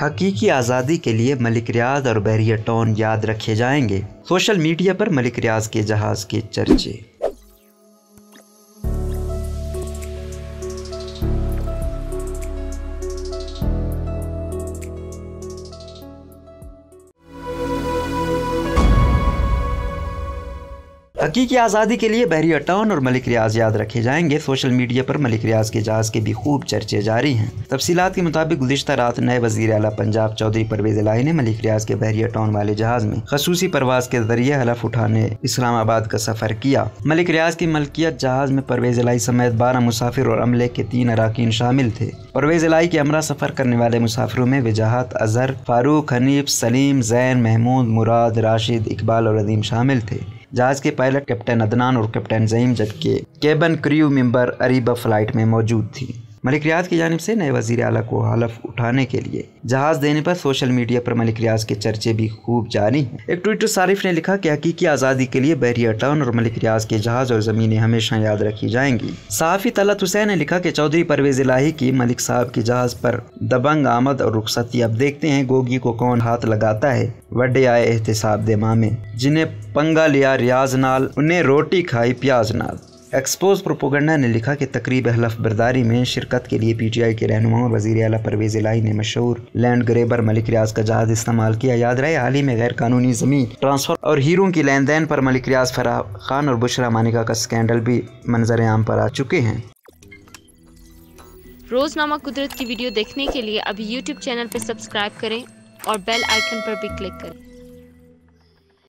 हकीकी आज़ादी के लिए मलिक रियाज और बहरिया टाउन याद रखे जाएंगे। सोशल मीडिया पर मलिक रियाज के जहाज़ के चर्चे। हकीकी आज़ादी के लिए बहरिया टाउन और मलिक रियाज याद रखे जाएंगे। सोशल मीडिया पर मलिक रियाज के जहाज़ के भी खूब चर्चे जारी हैं। तफसीलात के मुताबिक गुज़िश्ता रात नए वज़ीर आला पंजाब चौधरी परवेज़ इलाही ने मलिक रियाज के बहरिया टाउन वाले जहाज़ में खसूसी परवाज़ के जरिए हलफ उठाने इस्लामाबाद का सफ़र किया। मलिक रियाज की मलकियत जहाज़ में परवेज़ इलाही समेत 12 मुसाफिर और अमले के 3 अराकीन शामिल थे। परवेज़ इलाही के हमरा सफ़र करने वाले मुसाफिरों में वजाहत, अजहर, फारूक, हनीफ, सलीम, जैन, महमूद, मुराद, राशिद, इकबाल और अदीम शामिल थे। जहाज़ के पायलट कैप्टन अदनान और कैप्टन ज़ईम जबकि cabin crew member Areeba flight में मौजूद थी। मलिक रियाज की जानिब से नए वज़ीर आला को हलफ उठाने के लिए जहाज़ देने पर सोशल मीडिया पर मलिक रियाज के चर्चे भी खूब जारी हैं। एक ट्वीटर सारिफ ने लिखा कि हकीकी आज़ादी के लिए बहरिया टाउन और मलिक रियाज के जहाज़ और ज़मीनें हमेशा याद रखी जाएंगी। सहाफ़ी तलत हुसैन ने लिखा कि चौधरी परवेज़ इलाही की मलिक साहब के जहाज़ पर दबंग आमद और रुखसती। अब देखते हैं गोगी को कौन हाथ लगाता है। वड्डे आए एहतिसाब दे मामे, जिन्हें पंगा लिया रियाज नाल, उन्हें रोटी खाई प्याज नाल। एक्सपोज प्रोपोगंडा ने लिखा कि तकरीब हलफ बरदारी में शिरकत के लिए PTI के रहनुमा और वज़ीर आला परवेज़ इलाही ने मशहूर लैंड ग्रेबर मलिक रियाज का जहाज़ इस्तेमाल किया। याद रहे हाल ही में गैर कानूनी ज़मीन ट्रांसफ़र और हीरों की लेन देन पर मलिक रियाज, फराह खान और बुशरा मानिका का स्कैंडल भी मंजर आम पर आ चुके हैं। रोज़नामा कुदरत की वीडियो देखने के लिए अभी YouTube चैनल पर सब्सक्राइब करें और बेल आइकन पर भी क्लिक करें।